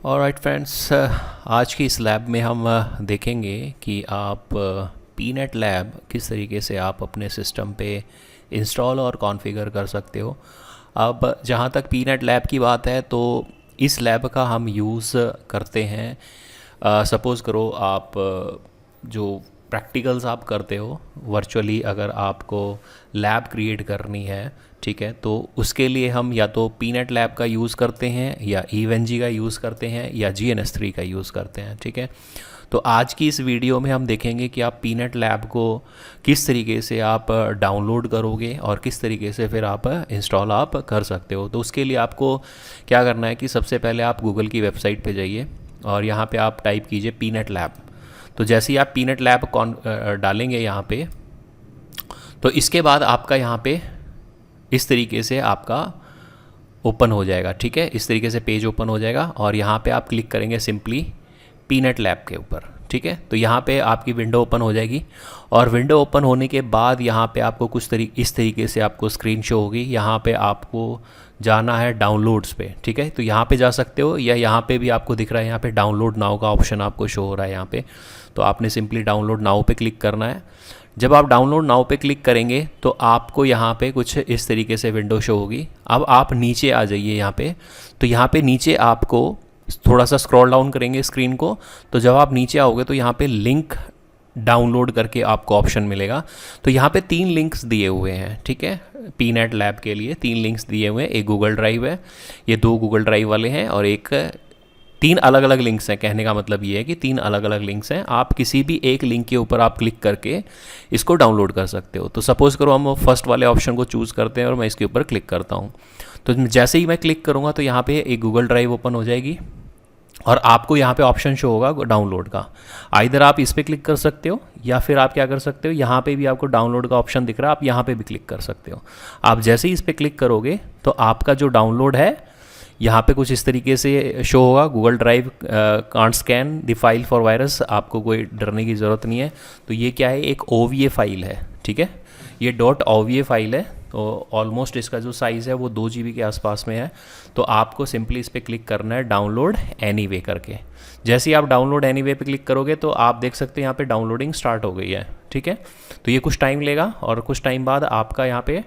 Alright friends, आज की इस लैब में हम देखेंगे कि आप पीनेट लैब किस तरीके से आप अपने सिस्टम पे इंस्टॉल और कॉन्फ़िगर कर सकते हो। अब जहाँ तक पीनेट लैब की बात है तो इस लैब का हम यूज़ करते हैं। सपोज़ करो आप जो प्रैक्टिकल्स आप करते हो वर्चुअली, अगर आपको लैब क्रिएट करनी है, ठीक है, तो उसके लिए हम या तो पीनेट लैब का यूज़ करते हैं या EVE-NG का यूज़ करते हैं या GNS3 का यूज़ करते हैं, ठीक है। तो आज की इस वीडियो में हम देखेंगे कि आप पीनेट लैब को किस तरीके से आप डाउनलोड करोगे और किस तरीके से फिर आप इंस्टॉल आप कर सकते हो। तो उसके लिए आपको क्या करना है कि सबसे पहले आप गूगल की वेबसाइट पे जाइए और यहाँ पे आप टाइप कीजिए पीनेट लैब। तो जैसे ही आप पीनेट लैब डालेंगे यहाँ पे, तो इसके बाद आपका यहाँ पे इस तरीके से आपका ओपन हो जाएगा, ठीक है। इस तरीके से पेज ओपन हो जाएगा और यहाँ पे आप क्लिक करेंगे सिंपली पीनेट लैब के ऊपर, ठीक है। तो यहाँ पे आपकी विंडो ओपन हो जाएगी और विंडो ओपन होने के बाद यहाँ पे आपको इस तरीके से आपको स्क्रीन शो होगी। यहाँ पे आपको जाना है डाउनलोड्स पे, ठीक है। तो यहाँ पे जा सकते हो या यहाँ पे भी आपको दिख रहा है, यहाँ पे डाउनलोड नाउ का ऑप्शन आपको शो हो रहा है यहाँ पे। तो आपने सिंपली डाउनलोड नाउ पे क्लिक करना है। जब आप डाउनलोड नाउ पे क्लिक करेंगे तो आपको यहाँ पे कुछ इस तरीके से विंडो शो होगी। अब आप नीचे आ जाइए यहाँ पे। तो यहाँ पे नीचे आपको थोड़ा सा स्क्रॉल डाउन करेंगे स्क्रीन को, तो जब आप नीचे आओगे तो यहाँ पे लिंक डाउनलोड करके आपको ऑप्शन मिलेगा। तो यहाँ पे 3 लिंक्स दिए हुए हैं, ठीक है। पीनेट लैब के लिए 3 लिंक्स दिए हुए हैं। एक गूगल ड्राइव है, ये 2 गूगल ड्राइव वाले हैं और एक 3 अलग अलग लिंक्स हैं। कहने का मतलब ये है कि 3 अलग अलग लिंक्स हैं। आप किसी भी एक लिंक के ऊपर आप क्लिक करके इसको डाउनलोड कर सकते हो। तो सपोज़ करो हम फर्स्ट वाले ऑप्शन को चूज़ करते हैं और मैं इसके ऊपर क्लिक करता हूँ। तो जैसे ही मैं क्लिक करूँगा तो यहाँ पे एक गूगल ड्राइव ओपन हो जाएगी और आपको यहाँ पे ऑप्शन शो होगा डाउनलोड का। आइदर आप इस पर क्लिक कर सकते हो या फिर आप क्या कर सकते हो, यहाँ पे भी आपको डाउनलोड का ऑप्शन दिख रहा है, आप यहाँ पे भी क्लिक कर सकते हो। आप जैसे ही इस पर क्लिक करोगे तो आपका जो डाउनलोड है यहाँ पे कुछ इस तरीके से शो होगा, Google drive can't scan the file for virus. आपको कोई डरने की ज़रूरत नहीं है। तो ये क्या है, एक OVA फाइल है, ठीक है। ये .OVA फाइल है। तो ऑलमोस्ट इसका जो साइज़ है वो 2 GB के आसपास में है। तो आपको सिंपली इस पर क्लिक करना है डाउनलोड एनीवे करके। जैसे ही आप डाउनलोड एनीवे पे क्लिक करोगे तो आप देख सकते हैं यहाँ पे डाउनलोडिंग स्टार्ट हो गई है, ठीक है। तो ये कुछ टाइम लेगा और कुछ टाइम बाद आपका यहाँ पे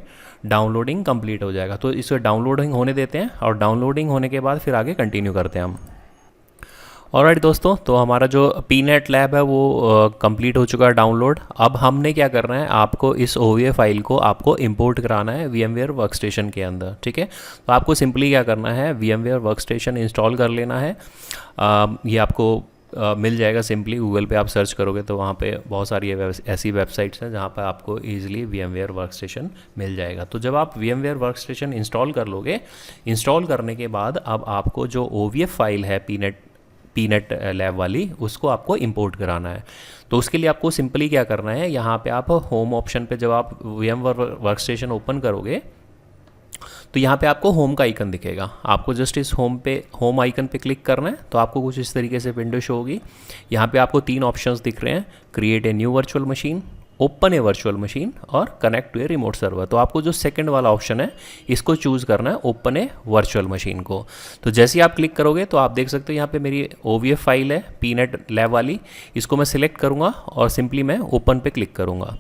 डाउनलोडिंग कंप्लीट हो जाएगा। तो इसे डाउनलोडिंग होने देते हैं और डाउनलोडिंग होने के बाद फिर आगे कंटिन्यू करते हैं हम। ऑलराइट दोस्तों, तो हमारा जो पीनेट लैब है वो कंप्लीट हो चुका है डाउनलोड। अब हमने क्या करना है, आपको इस OVA फाइल को आपको इंपोर्ट कराना है VMware वर्कस्टेशन के अंदर, ठीक है। तो आपको सिंपली क्या करना है, VMware वर्कस्टेशन इंस्टॉल कर लेना है। ये आपको मिल जाएगा सिंपली गूगल पे आप सर्च करोगे तो वहाँ पे बहुत सारी ऐसी वेबसाइट्स हैं जहाँ पर आपको ईजिली VMware वर्कस्टेशन मिल जाएगा। तो जब आप VMware वर्कस्टेशन इंस्टॉल कर लोगे, इंस्टॉल करने के बाद अब आपको जो OVA फाइल है पीनेट लैब वाली, उसको आपको इंपोर्ट कराना है। तो उसके लिए आपको सिंपली क्या करना है, यहाँ पे आप होम ऑप्शन पे जब आप VMware वर्कस्टेशन ओपन करोगे तो यहाँ पे आपको होम का आइकन दिखेगा। आपको जस्ट इस होम आइकन पे क्लिक करना है। तो आपको कुछ इस तरीके से विंडो शो होगी। यहाँ पे आपको 3 ऑप्शंस दिख रहे हैं, create a new virtual machine, open a virtual machine और connect to a remote server. तो आपको जो सेकंड वाला ऑप्शन है इसको चूज़ करना है, ओपन ए वर्चुअल मशीन को। तो जैसे ही आप क्लिक करोगे तो आप देख सकते हो यहाँ पे मेरी OVA फाइल है पीनेट लैब वाली, इसको मैं सिलेक्ट करूँगा और सिंपली मैं ओपन पे क्लिक करूँगा।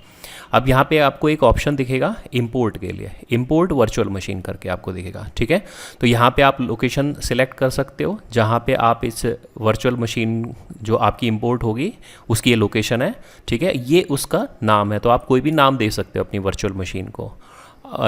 अब यहाँ पे आपको एक ऑप्शन दिखेगा इंपोर्ट के लिए, इंपोर्ट वर्चुअल मशीन करके आपको दिखेगा, ठीक है। तो यहाँ पे आप लोकेशन सिलेक्ट कर सकते हो जहाँ पे आप इस वर्चुअल मशीन जो आपकी इंपोर्ट होगी उसकी ये लोकेशन है, ठीक है। ये उसका नाम है। तो आप कोई भी नाम दे सकते हो अपनी वर्चुअल मशीन को,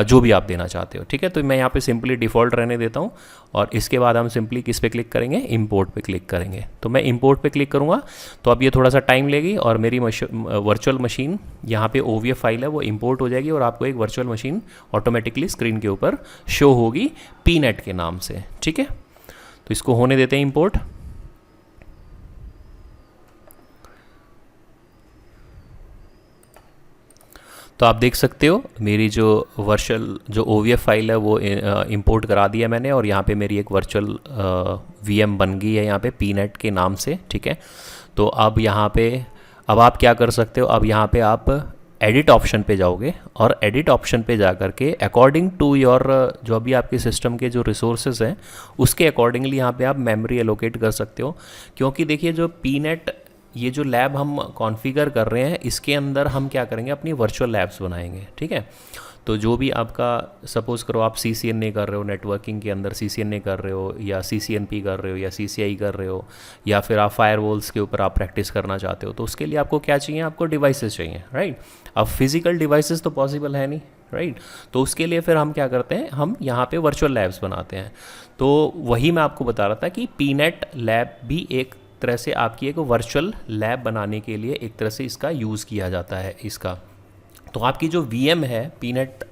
जो भी आप देना चाहते हो, ठीक है। तो मैं यहाँ पे सिंपली डिफ़ॉल्ट रहने देता हूँ और इसके बाद हम सिंपली किस पे क्लिक करेंगे, इंपोर्ट पे क्लिक करेंगे। तो मैं इंपोर्ट पे क्लिक करूँगा तो अब ये थोड़ा सा टाइम लेगी और मेरी वर्चुअल मशीन यहाँ पे OVA फाइल है वो इंपोर्ट हो जाएगी और आपको एक वर्चुअल मशीन ऑटोमेटिकली स्क्रीन के ऊपर शो होगी पीनेट के नाम से, ठीक है। तो इसको होने देते हैं इंपोर्ट। तो आप देख सकते हो मेरी जो OVA फाइल है वो इंपोर्ट करा दिया मैंने और यहाँ पे मेरी एक वर्चुअल VM बन गई है यहाँ पे पीनेट के नाम से, ठीक है। तो अब यहाँ पे अब आप क्या कर सकते हो, अब यहाँ पे आप एडिट ऑप्शन पे जाओगे और एडिट ऑप्शन पे जा कर के अकॉर्डिंग टू योर जो अभी आपके सिस्टम के जो रिसोर्सेज हैं उसके अकॉर्डिंगली यहाँ पे आप मेमोरी एलोकेट कर सकते हो। क्योंकि देखिए जो पीनेट ये जो लैब हम कॉन्फ़िगर कर रहे हैं इसके अंदर हम क्या करेंगे, अपनी वर्चुअल लैब्स बनाएंगे, ठीक है। तो जो भी आपका सपोज़ करो आप CCNA कर रहे हो, नेटवर्किंग के अंदर CCNA कर रहे हो या CCNP कर रहे हो या CCI कर रहे हो, या फिर आप फायरवॉल्स के ऊपर आप प्रैक्टिस करना चाहते हो, तो उसके लिए आपको क्या चाहिए, आपको डिवाइसेस चाहिए, राइट। अब फिजिकल डिवाइसेस तो पॉसिबल है नहीं, राइट। तो उसके लिए फिर हम क्या करते हैं, हम यहाँ पे वर्चुअल लैब्स बनाते हैं। तो वही मैं आपको बता रहा था कि पीनेट लैब भी एक तरह से आपकी एक वर्चुअल लैब बनाने के लिए एक तरह से इसका यूज़ किया जाता है इसका। तो आपकी जो VM है पीनेट,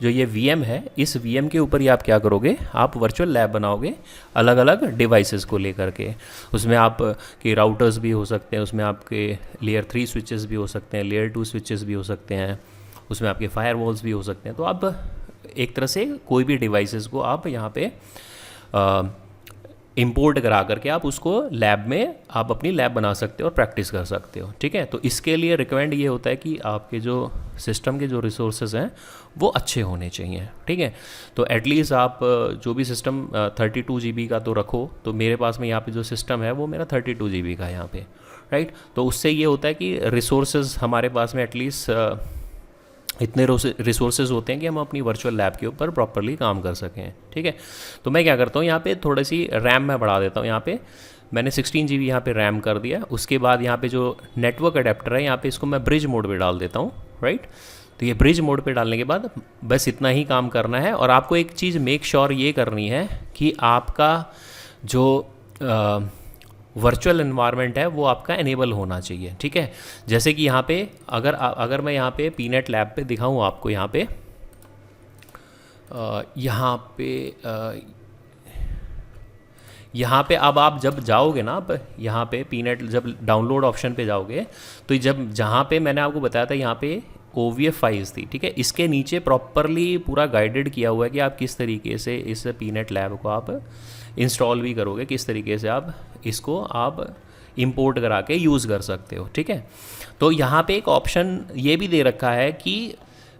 जो ये VM है, इस VM के ऊपर ही आप क्या करोगे, आप वर्चुअल लैब बनाओगे अलग अलग डिवाइसेस को लेकर के। उसमें आप के राउटर्स भी हो सकते हैं, उसमें आपके लेयर 3 स्विचेस भी हो सकते हैं, लेयर 2 स्विचेस भी हो सकते हैं, उसमें आपके फायरवॉल्स भी हो सकते हैं। तो आप एक तरह से कोई भी डिवाइसेस को आप यहाँ पे इंपोर्ट करा करके आप उसको लैब में आप अपनी लैब बना सकते हो और प्रैक्टिस कर सकते हो, ठीक है। तो इसके लिए रिकमेंड ये होता है कि आपके जो सिस्टम के जो रिसोर्सेज हैं वो अच्छे होने चाहिए, ठीक है। तो एटलीस्ट आप जो भी सिस्टम 32 GB का तो रखो। तो मेरे पास में यहाँ पे जो सिस्टम है वो मेरा 32 GB का है यहाँ पे, राइट। तो उससे ये होता है कि रिसोर्सेज हमारे पास में एटलीस्ट इतने रिसोर्सेज होते हैं कि हम अपनी वर्चुअल लैब के ऊपर प्रॉपरली काम कर सकें, ठीक है। तो मैं क्या करता हूँ, यहाँ पे थोड़ी सी रैम मैं बढ़ा देता हूँ। यहाँ पे मैंने 16 GB यहाँ पे रैम कर दिया। उसके बाद यहाँ पे जो नेटवर्क अडेप्टर है यहाँ पे इसको मैं ब्रिज मोड पे डाल देता हूँ, राइट। तो ये ब्रिज मोड पे डालने के बाद बस इतना ही काम करना है। और आपको एक चीज़ मेक श्योर ये करनी है कि आपका जो वर्चुअल एनवायरनमेंट है वो आपका एनेबल होना चाहिए, ठीक है। जैसे कि यहाँ पे अगर मैं यहाँ पे पीनेट लैब पे दिखाऊँ आपको, यहाँ पे अब आप जब जाओगे ना, अब यहाँ पे पीनेट जब डाउनलोड ऑप्शन पे जाओगे तो जब जहाँ पे मैंने आपको बताया था यहाँ पे OVF फाइल्स थी, ठीक है। इसके नीचे प्रॉपरली पूरा गाइडेड किया हुआ है कि आप किस तरीके से इस पीनेट लैब को आप इंस्टॉल भी करोगे, किस तरीके से आप इसको आप इंपोर्ट करा के यूज़ कर सकते हो, ठीक है। तो यहाँ पे एक ऑप्शन ये भी दे रखा है कि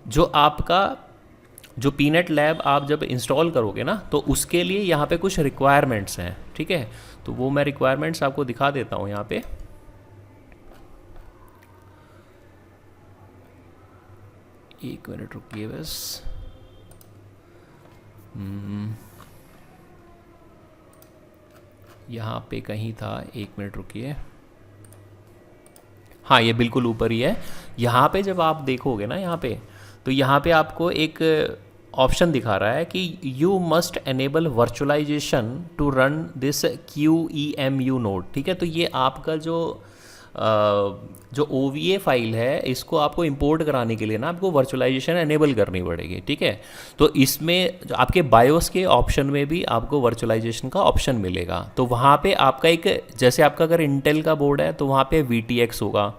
जो आपका जो पीनेट लैब आप जब इंस्टॉल करोगे ना तो उसके लिए यहाँ पे कुछ रिक्वायरमेंट्स हैं, ठीक है। तो वो मैं रिक्वायरमेंट्स आपको दिखा देता हूँ यहाँ पे। एक मिनट रुकिए बस। यहाँ पे कहीं था, एक मिनट रुकिए। हाँ, ये बिल्कुल ऊपर ही है। यहाँ पे जब आप देखोगे ना यहाँ पे, तो यहाँ पे आपको एक ऑप्शन दिखा रहा है कि you must enable virtualization to run this QEMU node, ठीक है। तो ये आपका जो OVA फाइल है इसको आपको इंपोर्ट कराने के लिए ना आपको वर्चुअलाइजेशन एनेबल करनी पड़ेगी, ठीक है। तो इसमें आपके बायोस के ऑप्शन में भी आपको वर्चुअलाइजेशन का ऑप्शन मिलेगा। तो वहाँ पे आपका एक, जैसे आपका अगर इंटेल का बोर्ड है तो वहाँ पे VTX होगा,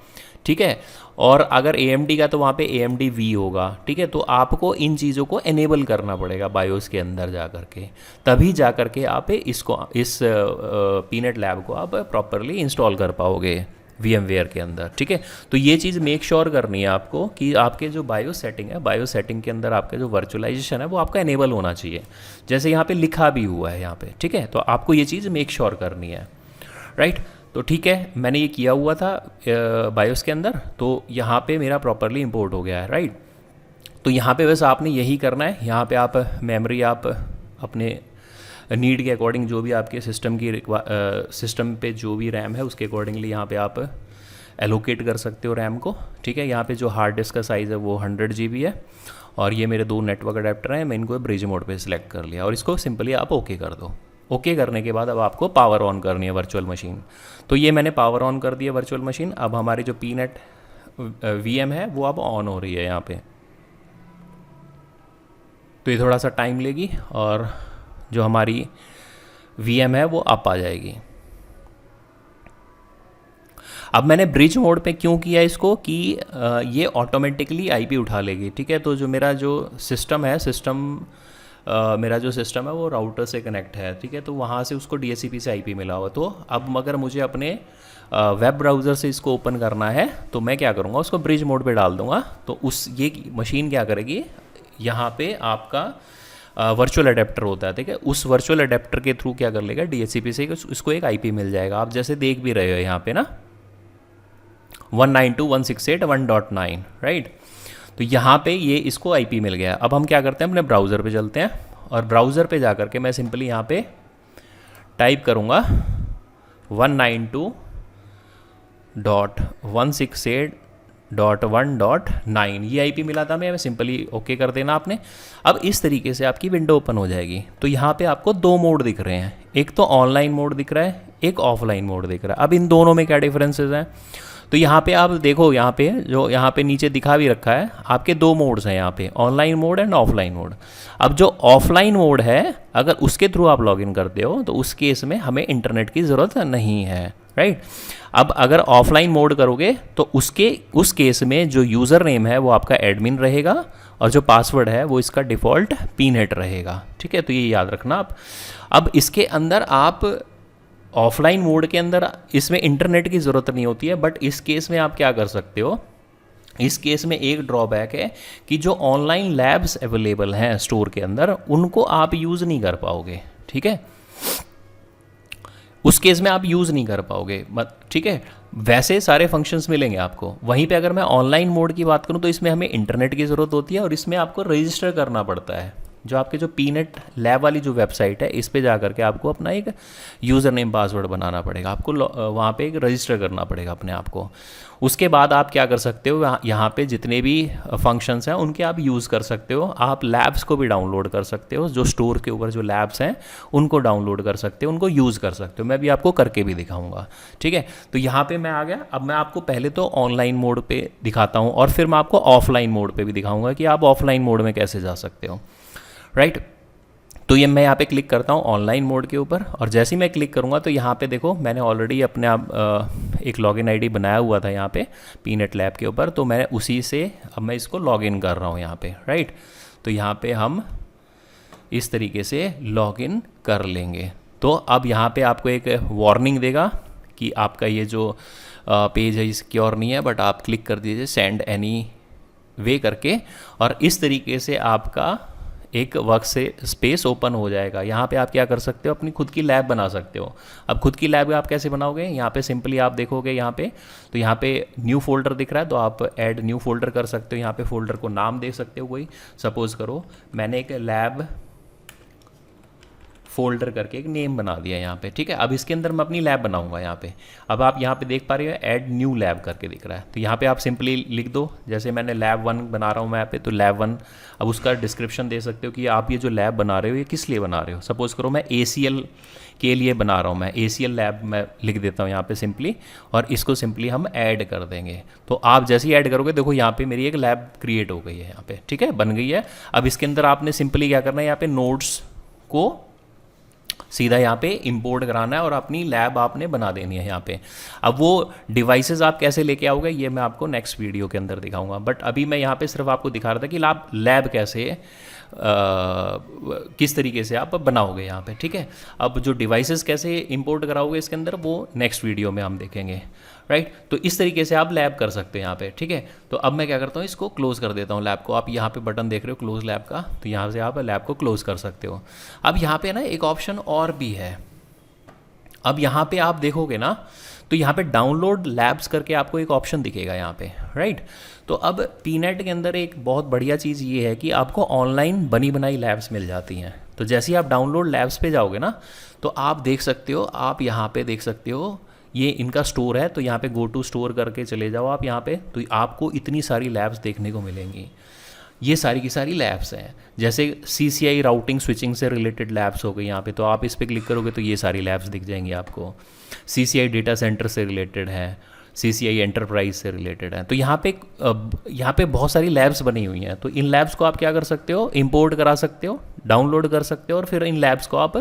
ठीक है। और अगर AMD का तो वहाँ पे AMD V होगा, ठीक है। तो आपको इन चीज़ों को एनेबल करना पड़ेगा बायोस के अंदर जा कर के, तभी जा कर के आप इस पीनेट लैब को आप प्रॉपरली इंस्टॉल कर पाओगे VMware के अंदर, ठीक है। तो ये चीज़ मेक श्योर करनी है आपको कि आपके जो बायोस सेटिंग है, बायोस सेटिंग के अंदर आपका जो वर्चुअलाइजेशन है वो आपका एनेबल होना चाहिए, जैसे यहाँ पे लिखा भी हुआ है यहाँ पे, ठीक है। तो आपको ये चीज़ मेक श्योर करनी है, राइट। तो ठीक है, मैंने ये किया हुआ था बायोस के अंदर, तो यहाँ पे मेरा प्रॉपरली इंपोर्ट हो गया है, राइट। तो यहाँ पे बस आपने यही करना है। यहाँ पे आप मेमोरी आप अपने नीड के अकॉर्डिंग जो भी आपके सिस्टम पे जो भी रैम है उसके अकॉर्डिंगली यहाँ पे आप एलोकेट कर सकते हो रैम को, ठीक है। यहाँ पे जो हार्ड डिस्क का साइज़ है वो 100 GB है। और ये मेरे 2 नेटवर्क अडेप्टर हैं, मैं इनको ब्रिज मोड पे सिलेक्ट कर लिया और इसको सिंपली आप ओके कर दो। ओके करने के बाद अब आपको पावर ऑन करनी है वर्चुअल मशीन। तो ये मैंने पावर ऑन कर दिया वर्चुअल मशीन। अब हमारी जो पीनेट VM है वो अब ऑन हो रही है यहाँ पे। तो ये थोड़ा सा टाइम लेगी और जो हमारी VM है वो अप आ जाएगी। अब मैंने ब्रिज मोड पे क्यों किया इसको कि ये ऑटोमेटिकली IP उठा लेगी, ठीक है। तो जो मेरा जो सिस्टम है, सिस्टम मेरा जो सिस्टम है वो राउटर से कनेक्ट है, ठीक है, तो वहाँ से उसको DHCP से IP मिला हुआ। तो अब अगर मुझे अपने वेब ब्राउज़र से इसको ओपन करना है तो मैं क्या करूँगा, उसको ब्रिज मोड पे डाल दूँगा। तो उस ये मशीन क्या करेगी, यहाँ पे आपका वर्चुअल अडेप्टर होता है, ठीक है, उस वर्चुअल अडेप्टर के थ्रू क्या कर लेगा, DHCP से इसको एक IP मिल जाएगा। आप जैसे देख भी रहे हो यहाँ पे ना 192.168.1.9, राइट। तो यहाँ पे ये इसको IP मिल गया। अब हम क्या करते हैं, अपने ब्राउज़र पे चलते हैं और ब्राउज़र पे जा कर के मैं सिंपली यहाँ पे टाइप करूँगा 192.168.1.9, ये IP मिला था, मैं सिंपली ओके कर देना आपने। अब इस तरीके से आपकी विंडो ओपन हो जाएगी। तो यहाँ पे आपको दो मोड दिख रहे हैं, एक तो ऑनलाइन मोड दिख रहा है, एक ऑफलाइन मोड दिख रहा है। अब इन दोनों में क्या डिफरेंसेस हैं, तो यहाँ पे आप देखो, यहाँ पे जो यहाँ पे नीचे दिखा भी रखा है, आपके दो मोड्स हैं यहाँ पे, online mode and offline mode. अब जो ऑफलाइन मोड है, अगर उसके थ्रू आप लॉगिन करते हो तो उस केस में हमें इंटरनेट की ज़रूरत नहीं है, राइट। अब अगर ऑफलाइन मोड करोगे तो उस केस में जो यूज़र नेम है वो आपका एडमिन रहेगा और जो पासवर्ड है वो इसका डिफ़ॉल्ट पीनेट रहेगा, ठीक है। तो ये याद रखना आप। अब इसके अंदर आप ऑफलाइन मोड के अंदर इसमें इंटरनेट की ज़रूरत नहीं होती है, बट इस केस में आप क्या कर सकते हो, इस केस में एक ड्रॉबैक है कि जो ऑनलाइन लैब्स अवेलेबल हैं स्टोर के अंदर उनको आप यूज़ नहीं कर पाओगे, ठीक है, उस केस में आप यूज़ नहीं कर पाओगे, ठीक है। वैसे सारे फंक्शंस मिलेंगे आपको। वहीं पे अगर मैं ऑनलाइन मोड की बात करूं तो इसमें हमें इंटरनेट की ज़रूरत होती है और इसमें आपको रजिस्टर करना पड़ता है। जो आपके जो पीनेट लैब वाली जो वेबसाइट है, इस पे जा करके आपको अपना एक यूज़र नेम पासवर्ड बनाना पड़ेगा, आपको वहाँ पे एक रजिस्टर करना पड़ेगा अपने आप को। उसके बाद आप क्या कर सकते हो, यहाँ पे जितने भी फंक्शंस हैं उनके आप यूज़ कर सकते हो। आप लैब्स को भी डाउनलोड कर सकते हो, जो स्टोर के ऊपर जो लैब्स हैं उनको डाउनलोड कर सकते हो, उनको यूज़ कर सकते हो। मैं भी आपको करके भी दिखाऊंगा, ठीक है। तो यहाँ पे मैं आ गया। अब मैं आपको पहले तो ऑनलाइन मोड पे दिखाता हूँ और फिर मैं आपको ऑफलाइन मोड पे भी दिखाऊंगा कि आप ऑफलाइन मोड में कैसे जा सकते हो, राइट। तो ये मैं यहाँ पे क्लिक करता हूँ ऑनलाइन मोड के ऊपर और जैसे ही मैं क्लिक करूँगा तो यहाँ पे देखो मैंने ऑलरेडी अपने आप एक लॉगिन आईडी बनाया हुआ था यहाँ पे पीनेट लैब के ऊपर, तो मैं उसी से अब मैं इसको लॉगिन कर रहा हूँ यहाँ पे, राइट। तो यहाँ पे हम इस तरीके से लॉगिन कर लेंगे। तो अब यहाँ पे आपको एक वार्निंग देगा कि आपका ये जो पेज है सिक्योर नहीं है, बट आप क्लिक कर दीजिए सेंड एनी वे करके और इस तरीके से आपका एक वर्क से स्पेस ओपन हो जाएगा। यहाँ पे आप क्या कर सकते हो, अपनी खुद की लैब बना सकते हो। अब खुद की लैब आप कैसे बनाओगे, यहाँ पे सिंपली आप देखोगे यहाँ पे, तो यहाँ पे न्यू फोल्डर दिख रहा है, तो आप ऐड न्यू फोल्डर कर सकते हो। यहाँ पे फोल्डर को नाम दे सकते हो कोई, सपोज करो मैंने एक लैब फोल्डर करके एक नेम बना दिया यहाँ पे, ठीक है। अब इसके अंदर मैं अपनी लैब बनाऊंगा यहाँ पे। अब आप यहाँ पे देख पा रहे हो ऐड न्यू लैब करके दिख रहा है, तो यहाँ पे आप सिंपली लिख दो, जैसे मैंने लैब 1 बना रहा हूँ मैं यहाँ पे, तो लैब 1। अब उसका डिस्क्रिप्शन दे सकते हो कि आप ये जो लैब बना रहे हो ये किस लिए बना रहे हो। सपोज करो मैं ACL के लिए बना रहा हूँ, मैं ACL लैब मैं लिख देता हूँ यहाँ पे सिंपली, और इसको सिंपली हम ऐड कर देंगे। तो आप जैसे ही ऐड करोगे देखो यहाँ पे मेरी एक लैब क्रिएट हो गई है यहाँ पे, ठीक है, बन गई है। अब इसके अंदर आपने सिंपली क्या करना है, यहाँ पे नोट्स को सीधा यहाँ पे इंपोर्ट कराना है और अपनी लैब आपने बना देनी है यहाँ पे। अब वो डिवाइसेस आप कैसे लेके आओगे ये मैं आपको नेक्स्ट वीडियो के अंदर दिखाऊंगा, बट अभी मैं यहाँ पे सिर्फ आपको दिखा रहा था कि आप लैब कैसे किस तरीके से आप बनाओगे यहाँ पे, ठीक है। अब जो डिवाइसेस कैसे इंपोर्ट कराओगे इसके अंदर वो नेक्स्ट वीडियो में हम देखेंगे, राइट। तो इस तरीके से आप लैब कर सकते हैं यहाँ पे, ठीक है। तो अब मैं क्या करता हूँ, इसको क्लोज कर देता हूँ लैब को। आप यहाँ पे बटन देख रहे हो क्लोज लैब का, तो यहाँ से आप लैब को क्लोज कर सकते हो। अब यहाँ पे ना एक ऑप्शन और भी है। अब यहाँ पे आप देखोगे ना तो यहाँ पे डाउनलोड लैब्स करके आपको एक ऑप्शन दिखेगा यहाँ पे, राइट। तो अब पीनेट के अंदर एक बहुत बढ़िया चीज़ ये है कि आपको ऑनलाइन बनी बनाई लैब्स मिल जाती हैं। तो जैसे ही आप डाउनलोड लैब्स पे जाओगे ना तो आप देख सकते हो, आप यहाँ पे देख सकते हो ये इनका स्टोर है, तो यहाँ पे गो टू स्टोर करके चले जाओ आप यहाँ पे, तो आपको इतनी सारी लैब्स देखने को मिलेंगी। ये सारी की सारी लैब्स हैं, जैसे CCI राउटिंग स्विचिंग से रिलेटेड लैब्स हो गई यहाँ पे, तो आप इस पर क्लिक करोगे तो ये सारी लैब्स दिख जाएंगी आपको। CCI डेटा सेंटर से रिलेटेड है, CCI एंटरप्राइज से रिलेटेड है। तो यहाँ पे बहुत सारी लैब्स बनी हुई हैं। तो इन लैब्स को आप क्या कर सकते हो, इंपोर्ट करा सकते हो, डाउनलोड कर सकते हो और फिर इन लैब्स को आप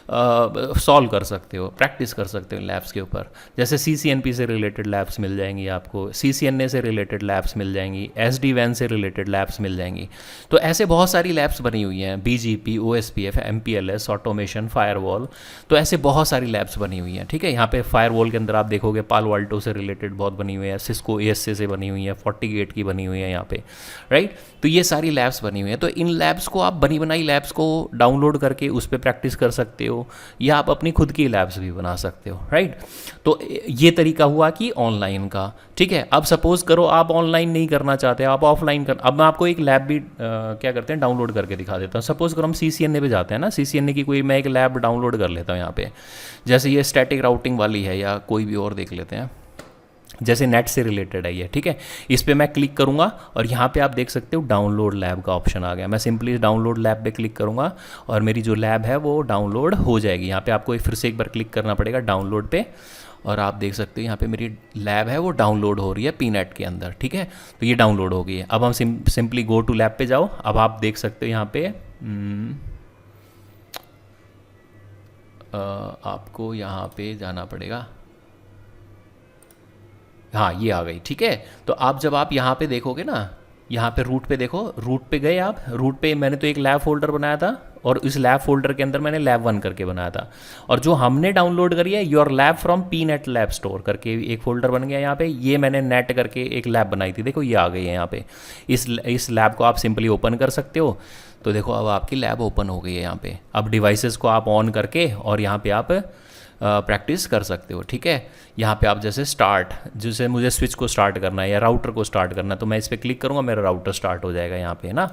सॉल्व कर सकते हो, प्रैक्टिस कर सकते हो लैब्स के ऊपर। जैसे CCNP से रिलेटेड लैब्स मिल जाएंगी आपको, CCNA से रिलेटेड लैब्स मिल जाएंगी, SD-WAN से रिलेटेड लैब्स मिल जाएंगी। तो ऐसे बहुत सारी लैब्स बनी हुई हैं, BGP, OSPF, MPLS, automation, firewall, तो ऐसे बहुत सारी लैब्स बनी हुई हैं। ठीक है, यहाँ पे फायरवॉल के अंदर आप देखोगे पालो अल्टो से रिलेटेड बहुत बनी हुई है, सिस्को ASA से बनी हुई है, FortiGate की बनी हुई है यहाँ पे, राइट। तो ये सारी लैब्स बनी हुई हैं। तो इन लैब्स को आप बनी बनाई लैब्स को डाउनलोड करके उस पर प्रैक्टिस कर सकते हो, या आप अपनी खुद की लैब्स भी बना सकते हो, राइट। तो ये तरीका हुआ कि ऑनलाइन का। ठीक है, अब सपोज करो आप ऑनलाइन नहीं करना चाहते, आप ऑफलाइन कर। अब मैं आपको एक लैब भी क्या करते हैं डाउनलोड करके दिखा देता हूँ। सपोज करो हम CCNA पे जाते हैं ना, CCNA की कोई मैं एक लैब डाउनलोड कर लेता हूँ यहाँ पे, जैसे ये स्टैटिक राउटिंग वाली है या कोई भी और देख लेते हैं, जैसे नेट से रिलेटेड है ये। ठीक है, इस पर मैं क्लिक करूँगा और यहाँ पे आप देख सकते हो डाउनलोड लैब का ऑप्शन आ गया। मैं सिंपली डाउनलोड लैब पे क्लिक करूँगा और मेरी जो लैब है वो डाउनलोड हो जाएगी। यहाँ पे आपको फिर से एक बार क्लिक करना पड़ेगा डाउनलोड पे, और आप देख सकते हो यहाँ पे मेरी लैब है वो डाउनलोड हो रही है पीनेट के अंदर। ठीक है, तो ये डाउनलोड हो गई है। अब हम सिंपली गो टू लैब पे जाओ। अब आप देख सकते हो यहाँ पे आपको यहाँ पे जाना पड़ेगा। हाँ, ये आ गई। ठीक है, तो आप जब आप यहाँ पे देखोगे ना, यहाँ पे रूट पे देखो, रूट पे गए आप, रूट पे मैंने तो एक लैब फोल्डर बनाया था और इस लैब फोल्डर के अंदर मैंने लैब 1 करके बनाया था, और जो हमने डाउनलोड करी है your lab from pennant lab store करके एक फोल्डर बन गया यहाँ पे। ये मैंने नेट करके एक लैब बनाई थी, देखो ये आ गई है यहाँ पे। इस लैब को आप सिंपली ओपन कर सकते हो। तो देखो अब आपकी लैब ओपन हो गई है यहाँ पे। अब डिवाइसेस को आप ऑन करके और यहाँ पे आप प्रैक्टिस कर सकते हो। ठीक है, यहाँ पे आप जैसे स्टार्ट, जैसे मुझे स्विच को स्टार्ट करना है या राउटर को स्टार्ट करना है, तो मैं इस पर क्लिक करूँगा, मेरा राउटर स्टार्ट हो जाएगा यहाँ पे, है ना।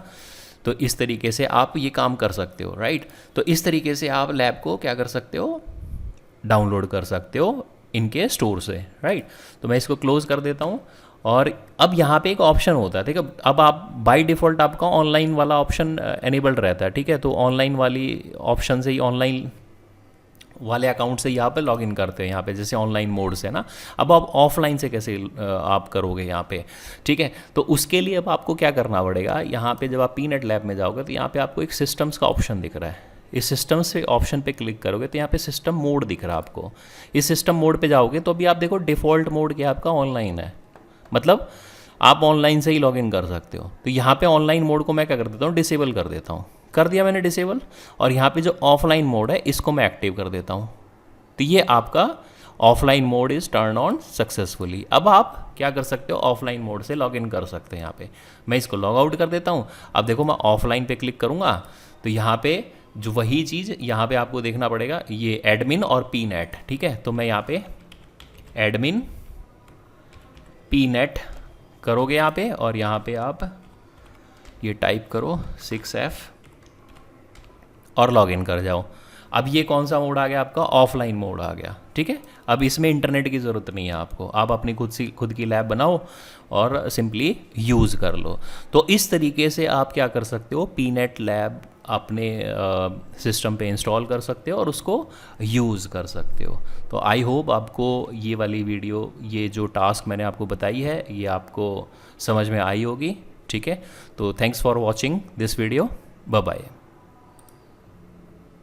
तो इस तरीके से आप ये काम कर सकते हो, राइट। तो इस तरीके से आप लैब को क्या कर सकते हो, डाउनलोड कर सकते हो इनके स्टोर से, राइट। तो मैं इसको क्लोज कर देता हूँ। और अब यहाँ पे एक ऑप्शन होता है, ठीक है। अब आप बाय डिफ़ॉल्ट आपका ऑनलाइन वाला ऑप्शन एनेबल्ड रहता है, ठीक है। तो ऑनलाइन वाली ऑप्शन से ही, ऑनलाइन वाले अकाउंट से यहाँ पे लॉगिन करते हैं यहाँ पे, जैसे ऑनलाइन मोड से ना। अब आप ऑफलाइन से कैसे आप करोगे यहाँ पे, ठीक है। तो उसके लिए अब आपको क्या करना पड़ेगा, यहाँ पे जब आप पीनेट लैब में जाओगे तो यहाँ पे आपको एक सिस्टम्स का ऑप्शन दिख रहा है। इस सिस्टम से ऑप्शन पे क्लिक करोगे तो यहाँ पे सिस्टम मोड दिख रहा है आपको। इस सिस्टम मोड पे जाओगे तो अभी आप देखो डिफ़ॉल्ट मोड क्या आपका ऑनलाइन है, मतलब आप ऑनलाइन से ही लॉगिन कर सकते हो। तो यहाँ पे ऑनलाइन मोड को मैं क्या कर देता हूँ, डिसेबल कर देता हूँ। कर दिया मैंने डिसेबल, और यहाँ पे जो ऑफलाइन मोड है इसको मैं एक्टिव कर देता हूँ। तो ये आपका offline mode is turn on successfully. अब आप क्या कर सकते हो, ऑफलाइन मोड से लॉगिन कर सकते हैं। यहाँ पे मैं इसको लॉग आउट कर देता हूँ। अब देखो मैं ऑफलाइन पे क्लिक करूँगा तो यहाँ पे जो वही चीज़ यहाँ पे आपको देखना पड़ेगा, ये एडमिन और पीनेट, ठीक है। तो मैं यहाँ पे एडमिन पीनेट करोगे यहाँ पे, और यहाँ पे आप ये टाइप करो 6F और लॉगिन कर जाओ। अब ये कौन सा मोड आ गया आपका, ऑफलाइन मोड आ गया, ठीक है। अब इसमें इंटरनेट की ज़रूरत नहीं है आपको, आप अपनी खुद की लैब बनाओ और सिंपली यूज़ कर लो। तो इस तरीके से आप क्या कर सकते हो, पीनेट लैब अपने सिस्टम पे इंस्टॉल कर सकते हो और उसको यूज़ कर सकते हो। तो आई होप आपको ये वाली वीडियो, ये जो टास्क मैंने आपको बताई है, ये आपको समझ में आई होगी, ठीक है। तो thanks for watching this video, bye bye.